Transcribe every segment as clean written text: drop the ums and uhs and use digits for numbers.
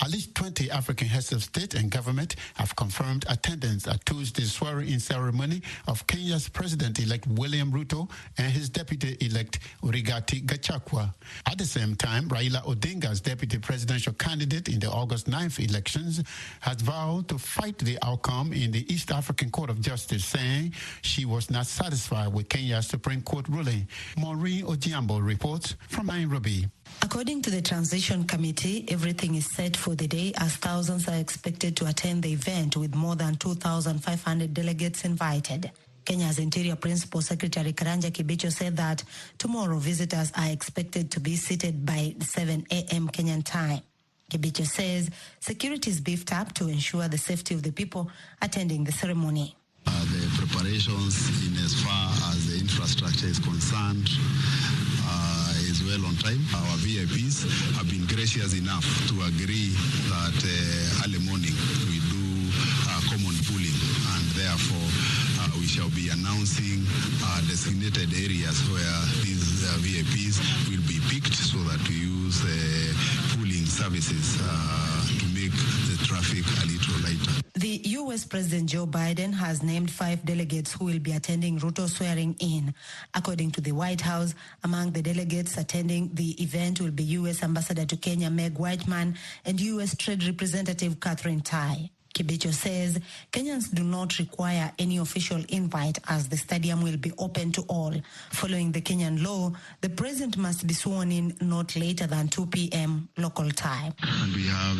At least 20 African heads of state and government have confirmed attendance at Tuesday's swearing-in ceremony of Kenya's President-elect William Ruto and his Deputy-elect Rigathi Gachagua. At the same time, Raila Odinga's deputy presidential candidate in the August 9th elections has vowed to fight the outcome in the East African Court of Justice, saying she was not satisfied with Kenya's Supreme Court ruling. Maureen Ojiambo reports from Nairobi. According to the Transition Committee, everything is set for the day as thousands are expected to attend the event with more than 2,500 delegates invited. Kenya's Interior Principal Secretary Karanja Kibicho said that tomorrow visitors are expected to be seated by 7 a.m. Kenyan time. Kibicho says security is beefed up to ensure the safety of the people attending the ceremony. The preparations in as far as the infrastructure is concerned is well on time. Our VIPs have been gracious enough to agree that early morning we do common pooling, and therefore we shall be announcing designated areas where these VIPs will be picked so that we use pooling services to make the traffic a little lighter. The U.S. President Joe Biden has named 5 delegates who will be attending Ruto swearing in. According to the White House, among the delegates attending the event will be U.S. Ambassador to Kenya Meg Whitman and U.S. Trade Representative Catherine Tai. Kibicho says Kenyans do not require any official invite as the stadium will be open to all. Following the Kenyan law, the president must be sworn in not later than 2 p.m. local time. And we have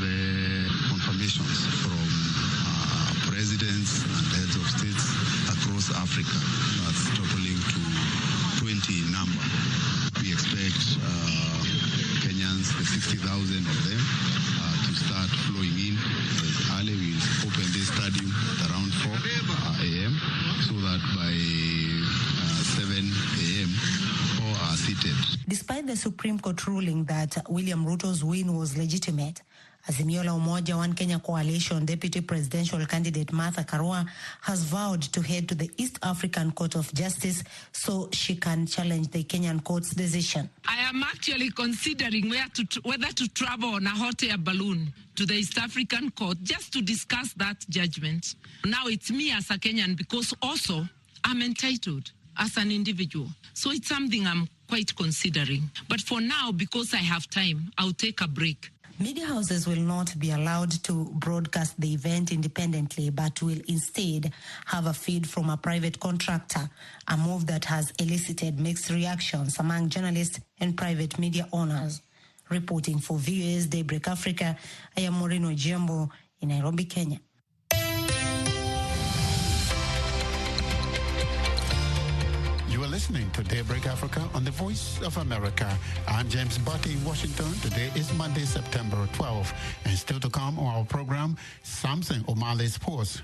confirmations from presidents and heads of states across Africa. That's totaling to 20 in number. We expect Kenyans, the 60,000 of them, to start flowing in as early. We open this stadium at around 4 a.m. so that by 7 a.m. all are seated. Despite the Supreme Court ruling that William Ruto's win was legitimate, Azimio la Umoja One Kenya Coalition Deputy Presidential Candidate Martha Karua has vowed to head to the East African Court of Justice so she can challenge the Kenyan court's decision. I am actually considering whether to travel on a hot air balloon to the East African Court just to discuss that judgment. Now it's me as a Kenyan because also I'm entitled as an individual. So it's something I'm quite considering. But for now, because I have time, I'll take a break. Media houses will not be allowed to broadcast the event independently, but will instead have a feed from a private contractor, a move that has elicited mixed reactions among journalists and private media owners. Reporting for VOA's Daybreak Africa, I am Maureen Ojiambo in Nairobi, Kenya. You are listening to Daybreak Africa on the Voice of America. I'm James Bucky in Washington. Today is Monday, September 12th. And still to come on our program, Samson Omale's Pause.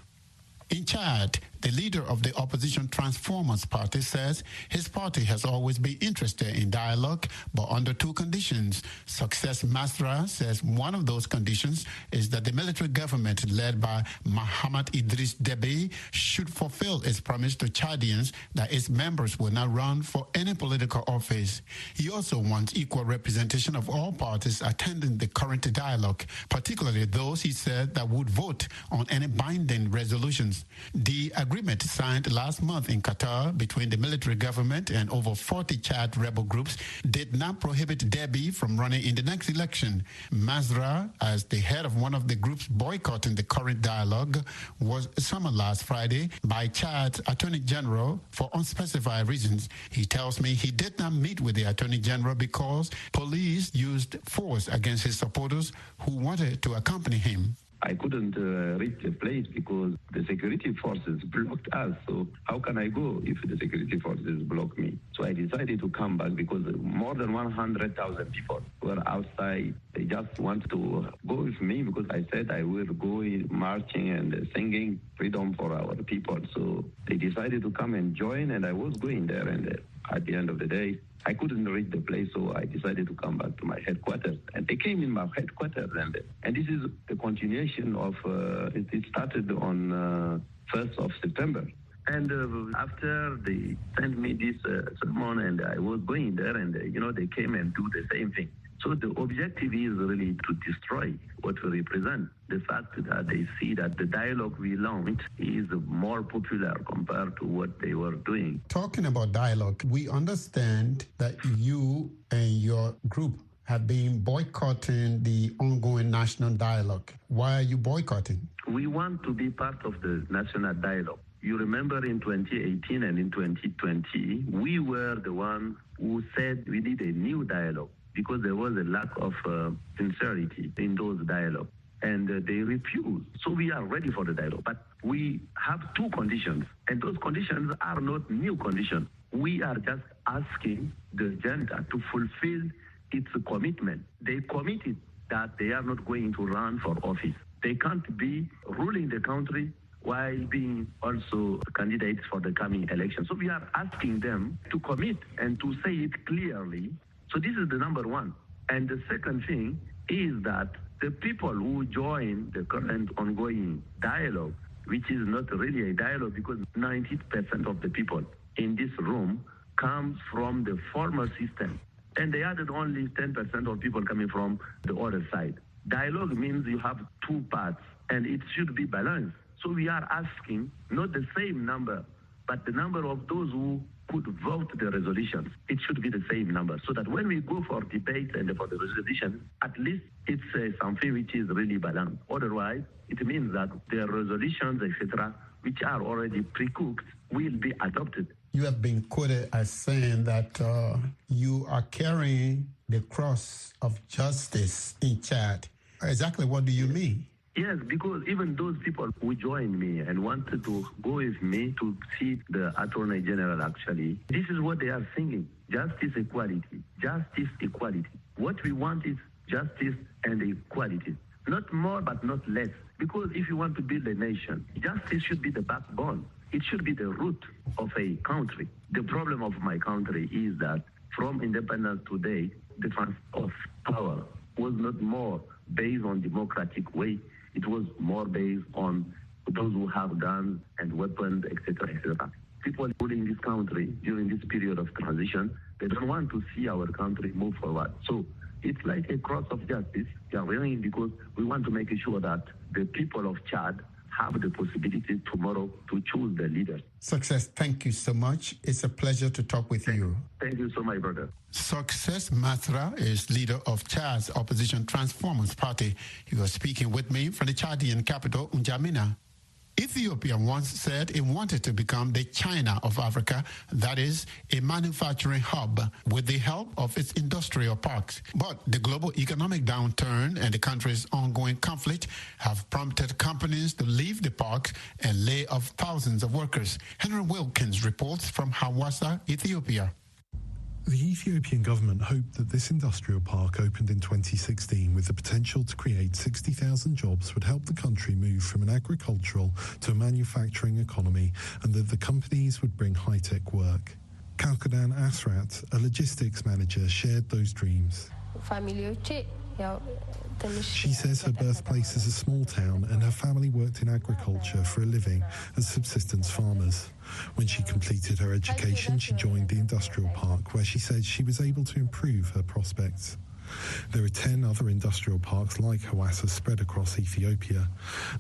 In Chad, the leader of the opposition Transformers Party says his party has always been interested in dialogue, but under 2 conditions. Success Masra says one of those conditions is that the military government led by Mahamat Déby should fulfill its promise to Chadians that its members will not run for any political office. He also wants equal representation of all parties attending the current dialogue, particularly those, he said, that would vote on any binding resolutions. The agreement signed last month in Qatar between the military government and over 40 Chad rebel groups did not prohibit Déby from running in the next election. Masra, as the head of one of the groups boycotting the current dialogue, was summoned last Friday by Chad's Attorney General for unspecified reasons. He tells me he did not meet with the Attorney General because police used force against his supporters who wanted to accompany him. I couldn't reach the place because the security forces blocked us. So how can I go if the security forces block me? So I decided to come back because more than 100,000 people were outside. They just want to go with me because I said I will go marching and singing freedom for our people. So they decided to come and join, and I was going there. And at the end of the day, I couldn't reach the place, so I decided to come back to my headquarters. And they came in my headquarters, and this is a continuation of, it started on 1st of September. And after they sent me this sermon, and I was going there, and, they came and do the same thing. So the objective is really to destroy what we represent. The fact that they see that the dialogue we launched is more popular compared to what they were doing. Talking about dialogue, we understand that you and your group have been boycotting the ongoing national dialogue. Why are you boycotting? We want to be part of the national dialogue. You remember in 2018 and in 2020, we were the ones who said we need a new dialogue because there was a lack of sincerity in those dialogues. And they refused. So we are ready for the dialogue. But we have two conditions. And those conditions are not new conditions. We are just asking the junta to fulfill its commitment. They committed that they are not going to run for office. They can't be ruling the country while being also candidates for the coming election. So we are asking them to commit and to say it clearly. So this is the number one. And the second thing is that the people who join the current ongoing dialogue, which is not really a dialogue because 90% of the people in this room comes from the former system. And they added only 10% of people coming from the other side. Dialogue means you have two parts and it should be balanced. So we are asking not the same number, but the number of those who could vote the resolutions. It should be the same number so that when we go for debate and for the resolution, at least it's something which is really balanced. Otherwise, it means that the resolutions, etc., which are already pre-cooked, will be adopted. You have been quoted as saying that you are carrying the cross of justice in Chad. Exactly what do you mean? Yes, because even those people who joined me and wanted to go with me to see the Attorney General, actually, this is what they are singing. Justice, equality. Justice, equality. What we want is justice and equality. Not more, but not less. Because if you want to build a nation, justice should be the backbone. It should be the root of a country. The problem of my country is that from independence to today, the transfer of power was not more based on democratic way. It was more based on those who have guns and weapons, etc., etc. People ruling this country during this period of transition, they don't want to see our country move forward. So it's like a cross of justice. We are running because we want to make sure that the people of Chad have the possibility tomorrow to choose their leaders. Success, thank you so much. It's a pleasure to talk with you. Thank you so much, brother. Success Matra is leader of Chad's opposition Transformers Party. He was speaking with me from the Chadian capital, N'Djamena. Ethiopia once said it wanted to become the China of Africa, that is, a manufacturing hub with the help of its industrial parks. But the global economic downturn and the country's ongoing conflict have prompted companies to leave the parks and lay off thousands of workers. Henry Wilkins reports from Hawassa, Ethiopia. The Ethiopian government hoped that this industrial park, opened in 2016 with the potential to create 60,000 jobs, would help the country move from an agricultural to a manufacturing economy, and that the companies would bring high-tech work. Kalkadan Asrat, a logistics manager, shared those dreams. She says her birthplace is a small town and her family worked in agriculture for a living as subsistence farmers. When she completed her education, she joined the industrial park, where she said she was able to improve her prospects. There are 10 other industrial parks like Hawassa spread across Ethiopia.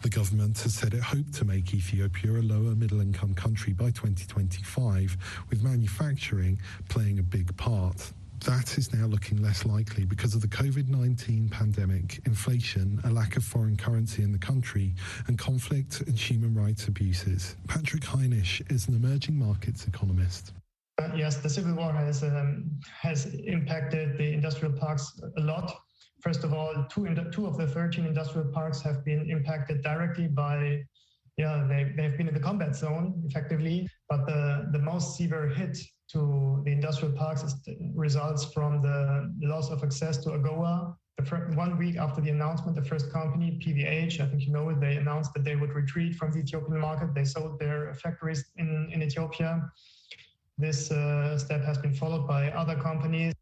The government has said it hoped to make Ethiopia a lower middle-income country by 2025, with manufacturing playing a big part. That is now looking less likely because of the COVID-19 pandemic, inflation, a lack of foreign currency in the country, and conflict and human rights abuses. Patrick Heinisch is an emerging markets economist. Yes, the civil war has impacted the industrial parks a lot. First of all, two of the 13 industrial parks have been impacted directly by, they've been in the combat zone, effectively, but the most severe hit to the industrial parks results from the loss of access to AGOA. 1 week after the announcement, the first company, PVH, I think you know it, they announced that they would retreat from the Ethiopian market. They sold their factories in Ethiopia. This step has been followed by other companies.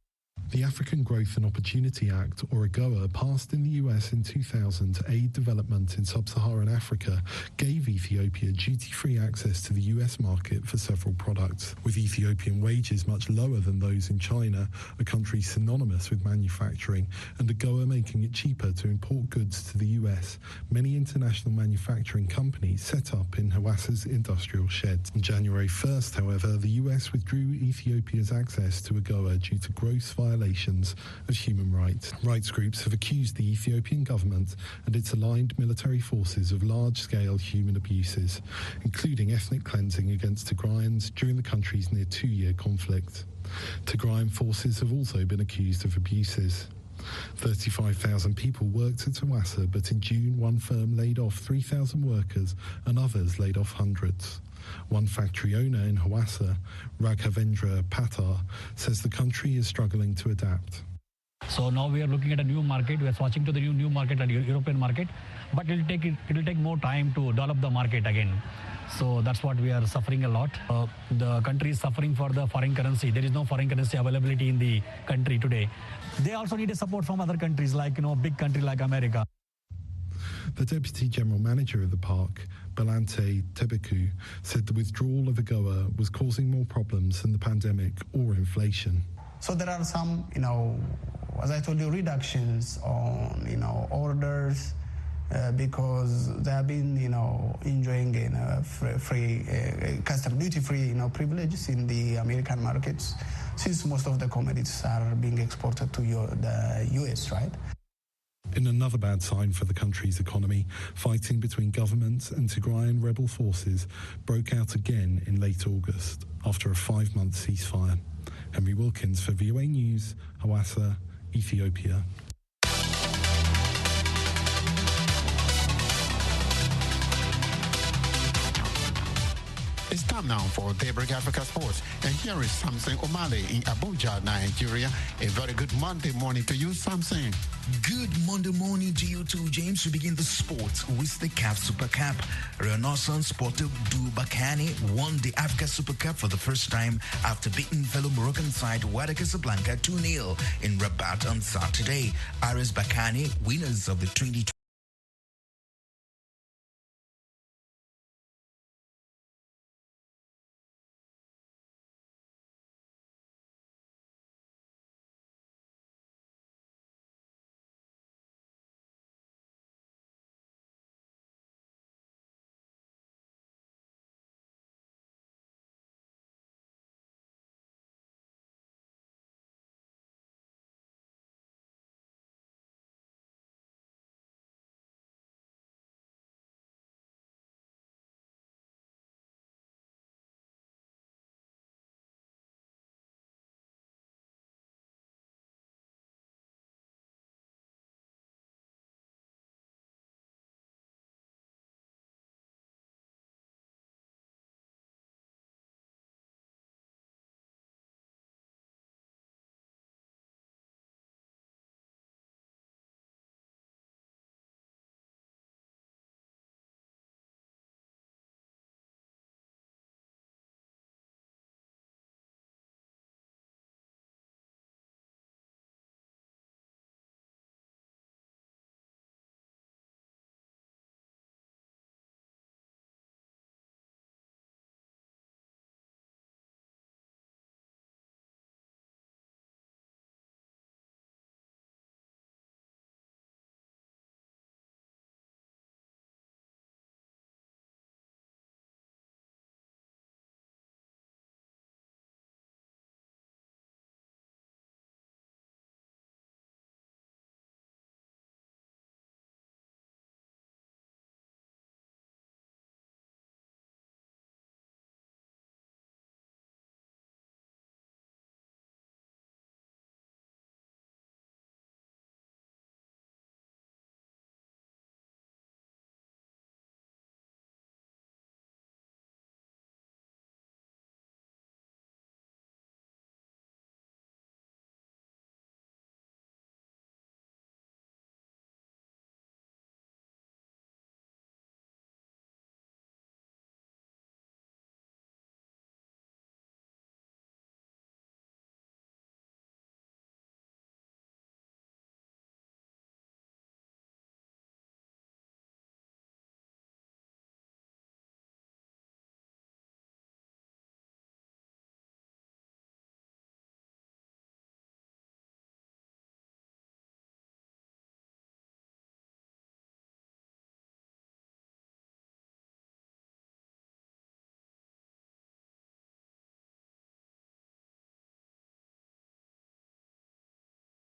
The African Growth and Opportunity Act, or AGOA, passed in the US in 2000 to aid development in sub-Saharan Africa, gave Ethiopia duty-free access to the US market for several products. With Ethiopian wages much lower than those in China, a country synonymous with manufacturing, and AGOA making it cheaper to import goods to the US, many international manufacturing companies set up in Hawassa's industrial sheds. On January 1st, however, the US withdrew Ethiopia's access to AGOA due to gross violations of human rights. Rights groups have accused the Ethiopian government and its aligned military forces of large-scale human abuses, including ethnic cleansing against Tigrayans during the country's near two-year conflict. Tigrayan forces have also been accused of abuses. 35,000 people worked at Hawassa, but in June one firm laid off 3,000 workers and others laid off hundreds. One factory owner in Hawassa, Raghavendra Patar, says the country is struggling to adapt. So now we are looking at a new market. We are switching to the new market, the European market, but it'll take more time to develop the market again. So that's what we are suffering a lot. The country is suffering for the foreign currency. There is no foreign currency availability in the country today. They also need a support from other countries, like big country like America. The Deputy General Manager of the park, Balante Tebeku, said the withdrawal of AGOA was causing more problems than the pandemic or inflation. So there are some, as I told you, reductions on, orders because they have been, enjoying free custom duty-free, privileges in the American markets, since most of the commodities are being exported to the U.S., right? In another bad sign for the country's economy, fighting between government and Tigrayan rebel forces broke out again in late August after a 5-month ceasefire. Henry Wilkins for VOA News, Hawassa, Ethiopia. It's time now for Daybreak Africa Sports. And here is Samson Omale in Abuja, Nigeria. A very good Monday morning to you, Samson. Good Monday morning to you too, James. We begin the sports with the CAF Super Cup. Renaissance Sportive Du Bakani won the Africa Super Cup for the first time after beating fellow Moroccan side Wydad Casablanca 2-0 in Rabat on Saturday. RS Bakani, winners of the 2020